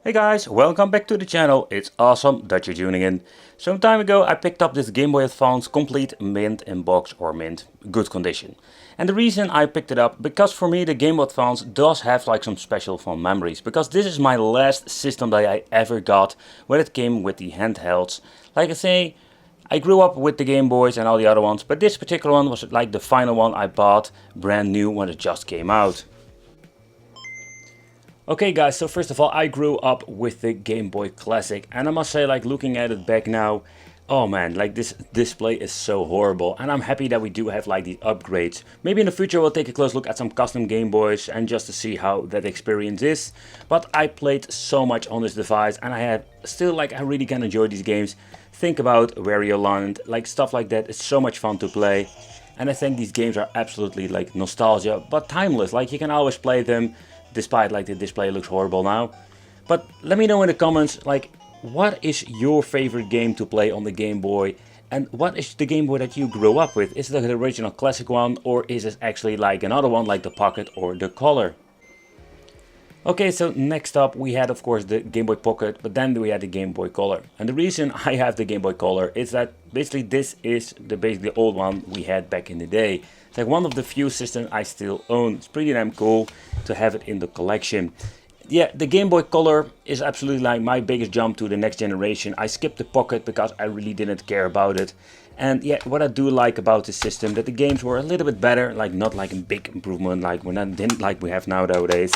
Hey guys, welcome back to the channel. It's awesome that you're tuning in. Some time ago I picked up this Game Boy Advance complete mint in box or mint good condition. And the reason I picked it up, because for me the Game Boy Advance does have like some special fun memories. Because this is my last system that I ever got when it came with the handhelds. Like I say, I grew up with the Game Boys and all the other ones, but this particular one was like the final one I bought brand new when it just came out. Okay guys, so first of all, I grew up with the Game Boy Classic, and I must say, like, looking at it back now, oh man, like this display is so horrible, and I'm happy that we do have like these upgrades. Maybe in the future we'll take a close look at some custom Game Boys and just to see how that experience is. But I played so much on this device, and I have still, like, I really can enjoy these games. Think about Wario Land, like stuff like that. It's so much fun to play, and I think these games are absolutely like nostalgia, but timeless. Like, you can always play them. Despite like the display looks horrible now. But let me know in the comments, like, what is your favorite game to play on the Game Boy? And what is the Game Boy that you grew up with? Is it the original classic one, or is it actually like another one like the Pocket or the Color? Okay, so next up we had of course the Game Boy Pocket, but then we had the Game Boy Color. And the reason I have the Game Boy Color is that basically this is basically the old one we had back in the day. It's like one of the few systems I still own. It's pretty damn cool to have it in the collection. Yeah, the Game Boy Color is absolutely like my biggest jump to the next generation. I skipped the Pocket because I really didn't care about it. And yeah, what I do like about this system, that the games were a little bit better, like not like a big improvement like we have nowadays.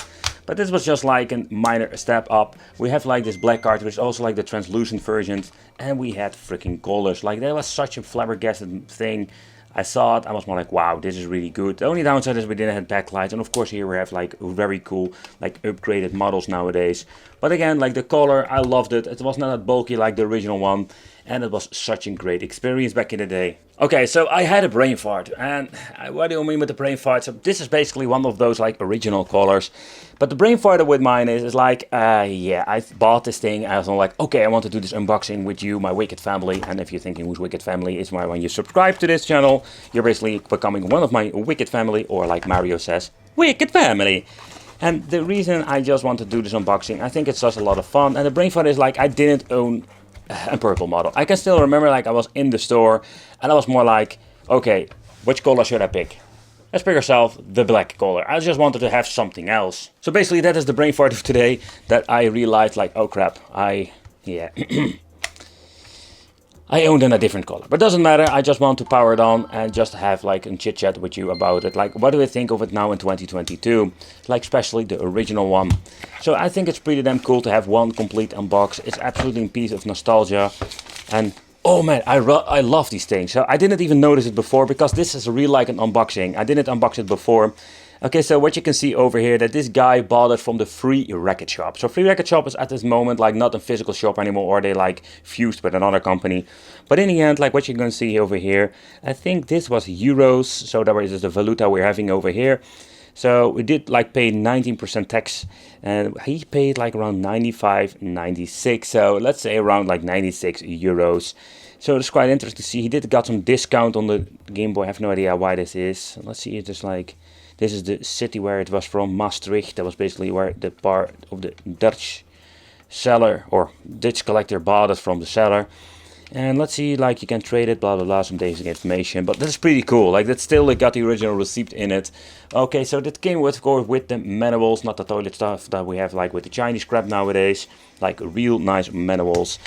But this was just like a minor step up. We have like this black cartridge, also like the translucent versions, and we had freaking colors. Like, that was such a flabbergasted thing. I saw it, I was more like, wow, this is really good. The only downside is we didn't have backlights, and of course here we have like very cool, like upgraded models nowadays. But again, like the color, I loved it. It was not that bulky like the original one, and it was such a great experience back in the day. Okay, so I had a brain fart, and what do you mean with the brain fart? So this is basically one of those like original colors. But the brain fart with mine is like, yeah, I bought this thing. I was like, okay, I want to do this unboxing with you, my Wicked family. And if you're thinking who's Wicked family, it's why when you subscribe to this channel, you're basically becoming one of my Wicked family, or like Mario says, Wicked family. And the reason I just want to do this unboxing, I think it's just a lot of fun. And the brain fart is like, I didn't own a purple model. I can still remember, like, I was in the store and I was more like, okay, which color should I pick? Let's pick ourselves the black color. I just wanted to have something else. So basically that is the brain fart of today, that I realized, like, oh crap, yeah. I owned in a different color, but doesn't matter. I just want to power it on and just have like a chit chat with you about it. Like, what do I think of it now in 2022? Like, especially the original one. So I think it's pretty damn cool to have one complete unbox. It's absolutely a piece of nostalgia. And oh man, I love these things. So I didn't even notice it before, because this is really like an unboxing. I didn't unbox it before. Okay, so what you can see over here, that this guy bought it from the Free Record Shop. So Free Record Shop is at this moment like not a physical shop anymore, or they like fused with another company. But in the end, like what you're going to see over here, I think this was euros. So that is the valuta we're having over here. So we did like pay 19% tax, and he paid like around 95, 96. So let's say around like 96 euros. So it's quite interesting to see. He did got some discount on the Game Boy. I have no idea why this is. Let's see, it's just like, this is the city where it was from, Maastricht. That was basically where the part of the Dutch seller or Dutch collector bought it from the seller. And let's see, like, you can trade it, blah blah blah, some basic information. But that's pretty cool. Like, that still got the original receipt in it. Okay, so that came with, of course, with the manuals, not the toilet stuff that we have like with the Chinese crap nowadays. Like real nice manuals.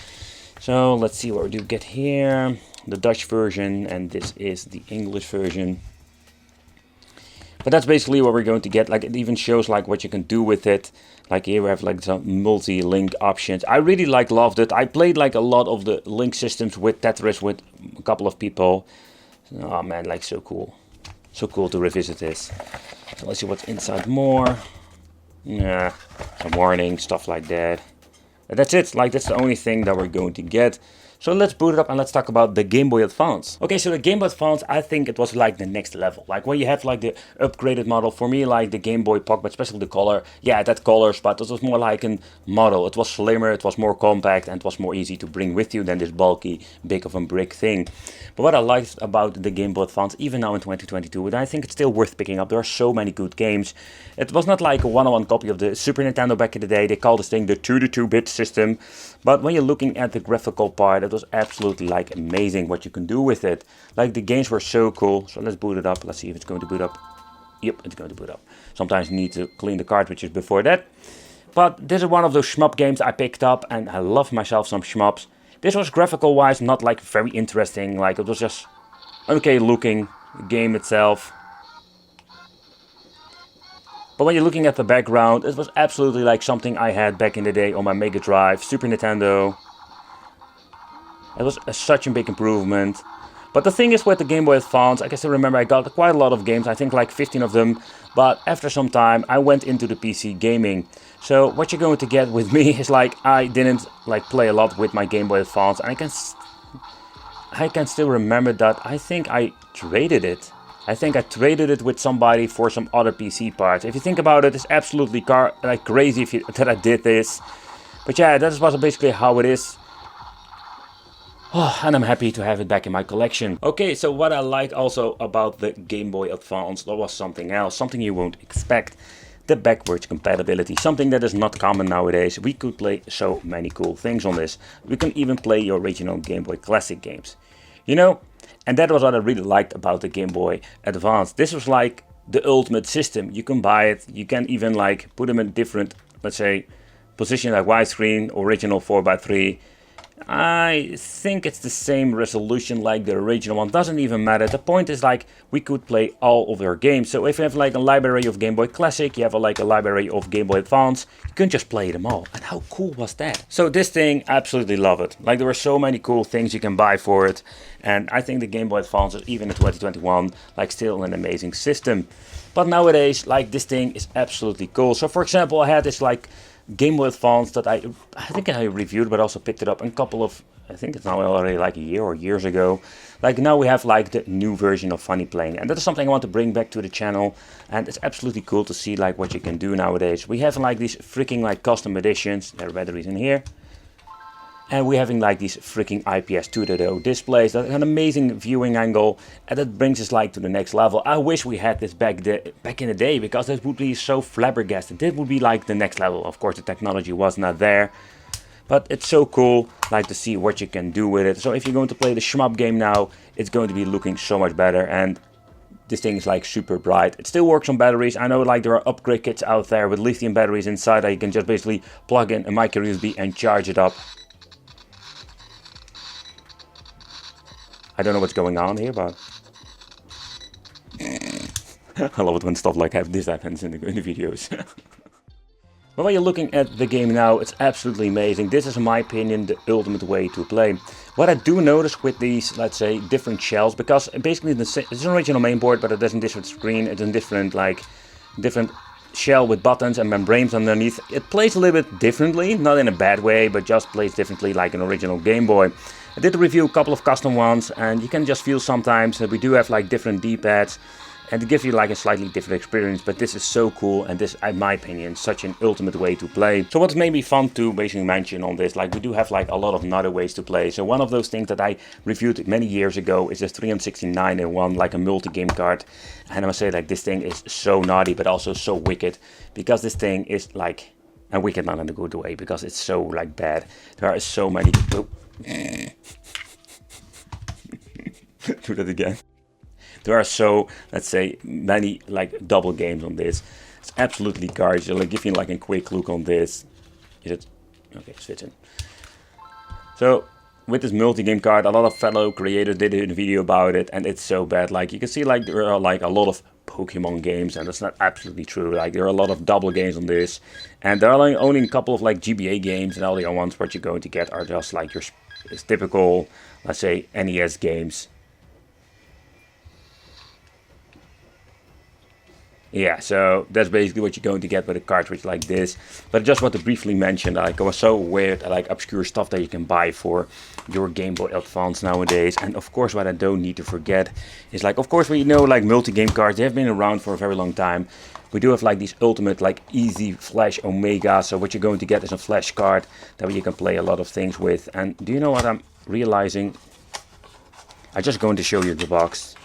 So let's see what we do get here. The Dutch version, and this is the English version. But that's basically what we're going to get. Like, it even shows like what you can do with it. Like, here we have like some multi-link options. I really loved it. I played like a lot of the link systems with Tetris with a couple of people. Oh man, like, so cool. So cool to revisit this. So let's see what's inside more. Yeah, some warning, stuff like that. And that's it. Like, that's the only thing that we're going to get. So let's boot it up and let's talk about the Game Boy Advance. Okay, so the Game Boy Advance, I think it was like the next level. Like when you have like the upgraded model, for me like the Game Boy Pocket, especially the color, yeah, it had colors, but it was more like a model. It was slimmer, it was more compact, and it was more easy to bring with you than this bulky, big of a brick thing. But what I liked about the Game Boy Advance, even now in 2022, and I think it's still worth picking up, there are so many good games. It was not like a one-on-one copy of the Super Nintendo back in the day. They called this thing the 2-to-2-bit system. But when you're looking at the graphical part, it was absolutely like amazing what you can do with it. Like the games were so cool. So let's boot it up. Let's see if it's going to boot up. Yep, it's going to boot up. Sometimes you need to clean the cartridges before that. But this is one of those shmup games I picked up, and I love myself some shmups. This was graphical wise not like very interesting. Like it was just okay looking game itself. But when you're looking at the background, it was absolutely like something I had back in the day on my Mega Drive, Super Nintendo. It was such a big improvement. But the thing is with the Game Boy Advance, I can still remember I got quite a lot of games, I think like 15 of them. But after some time, I went into the PC gaming. So what you're going to get with me is like, I didn't like play a lot with my Game Boy Advance. And I can still remember that I think I traded it. I think I traded it with somebody for some other PC parts. If you think about it, it's absolutely like crazy that I did this. But yeah, that was basically how it is. Oh, and I'm happy to have it back in my collection. Okay, so what I like also about the Game Boy Advance, that was something else, something you won't expect. The backwards compatibility, something that is not common nowadays. We could play so many cool things on this. We can even play your original Game Boy Classic games. You know? And that was what I really liked about the Game Boy Advance. This was like the ultimate system. You can buy it. You can even like put them in different, let's say, position like widescreen, original 4x3. I think it's the same resolution like the original one. Doesn't even matter. The point is like we could play all of their games. So if you have like a library of Game Boy Classic, you have like a library of Game Boy Advance, you can just play them all. And how cool was that? So this thing, absolutely love it. Like there were so many cool things you can buy for it. And I think the Game Boy Advance is even in 2021 like still an amazing system. But nowadays like this thing is absolutely cool. So for example, I had this like Game Boy Advance that I think I reviewed, but also picked it up in a couple of, I think it's now already like a year or years ago. Like now we have like the new version of Funny Playing, and that is something I want to bring back to the channel. And it's absolutely cool to see like what you can do nowadays. We have like these freaking like custom editions. There are batteries in here. And we're having like these freaking IPS 2.0 displays that have an amazing viewing angle, and that brings us like to the next level. I wish we had this back in the day, because it would be so flabbergasted. This would be like the next level. Of course the technology was not there, but it's so cool like to see what you can do with it. So if you're going to play the shmup game now, it's going to be looking so much better. And this thing is like super bright. It still works on batteries. I know like there are upgrade kits out there with lithium batteries inside that you can just basically plug in a micro USB and charge it up. I don't know what's going on here, but I love it when stuff like this happens in the videos. But when you're looking at the game now, it's absolutely amazing. This is, in my opinion, the ultimate way to play. What I do notice with these, let's say, different shells, because basically it's an original mainboard, but it has a different screen. It's a different shell with buttons and membranes underneath. It plays a little bit differently, not in a bad way, but just plays differently like an original Game Boy. I did review a couple of custom ones, and you can just feel sometimes that we do have like different D-pads, and it gives you like a slightly different experience. But this is so cool, and this, in my opinion, such an ultimate way to play. So what's made me fun to basically mention on this, like we do have like a lot of other ways to play. So one of those things that I reviewed many years ago is this 369 in one, like a multi-game card. And I must say like this thing is so naughty, but also so wicked, because this thing is like, and wicked not in a good way, because it's so like bad. There are so many. Oh. Do that again. There are so, let's say, many like double games on this. It's absolutely garbage. I'll give you like a quick look on this. Is it? Okay, switching. So with this multi-game card, a lot of fellow creators did a video about it, and it's so bad. Like you can see like there are like a lot of Pokemon games, and that's not absolutely true. Like there are a lot of double games on this, and there are only a couple of like GBA games, and all the other ones what you're going to get are just like your typical, let's say, NES games. Yeah, so that's basically what you're going to get with a cartridge like this. But I just want to briefly mention that like, it was so weird, like obscure stuff that you can buy for your Game Boy Advance nowadays. And of course, what I don't need to forget is like, of course, we know like multi-game cards, they have been around for a very long time. We do have like these ultimate like easy flash Omega. So what you're going to get is a flash card that you can play a lot of things with. And do you know what I'm realizing? I'm just going to show you the box.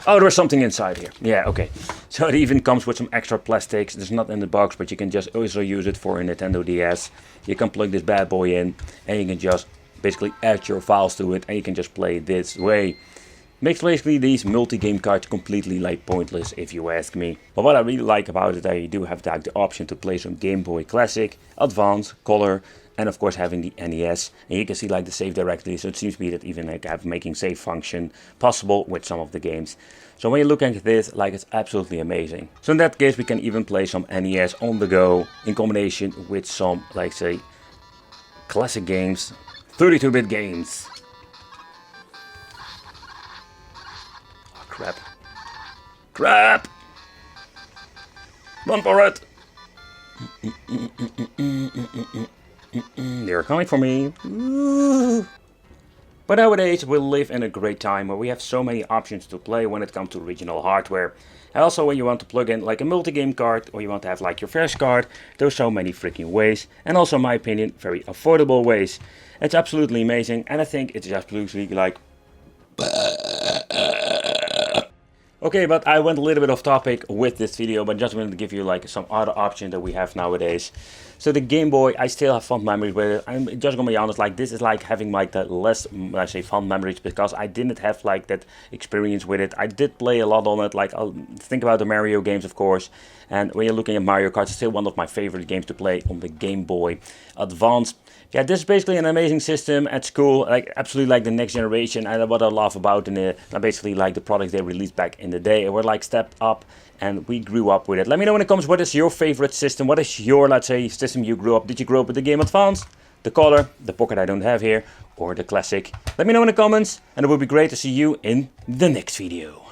Oh, there's something inside here. Yeah, okay. So it even comes with some extra plastics. It's not in the box, but you can just also use it for a Nintendo DS. You can plug this bad boy in and you can just basically add your files to it and you can just play it this way. Makes basically these multi-game cards completely like pointless if you ask me. But what I really like about it, that you do have like the option to play some Game Boy Classic, Advance, Color, and of course having the NES. And you can see like the save directly, so it seems to me that even like have making save function possible with some of the games. So when you look at this, like it's absolutely amazing. So in that case we can even play some NES on the go in combination with some like say classic games, 32-bit games. Crap. Crap! Run for it! They're coming for me. But nowadays we live in a great time where we have so many options to play when it comes to original hardware. And also when you want to plug in like a multi-game card or you want to have like your flash card, there's so many freaking ways. And also in my opinion, very affordable ways. It's absolutely amazing and I think it's absolutely like... Okay, but I went a little bit off topic with this video, but just wanted to give you like some other options that we have nowadays. So the Game Boy, I still have fond memories with it. I'm just gonna be honest, like this is like having like the less, let's say, fond memories because I didn't have like that experience with it. I did play a lot on it, like I'll think about the Mario games, of course. And when you're looking at Mario Kart, it's still one of my favorite games to play on the Game Boy Advance. Yeah, this is basically an amazing system at school, like absolutely like the next generation. And what I love about basically like the products they released back in the day, it were like stepped up and we grew up with it. Let me know in the comments what is your favorite system, what is your, let's say, system you grew up. Did you grow up with the Game Advance, the Color, the Pocket I don't have here, or the Classic? Let me know in the comments and it would be great to see you in the next video.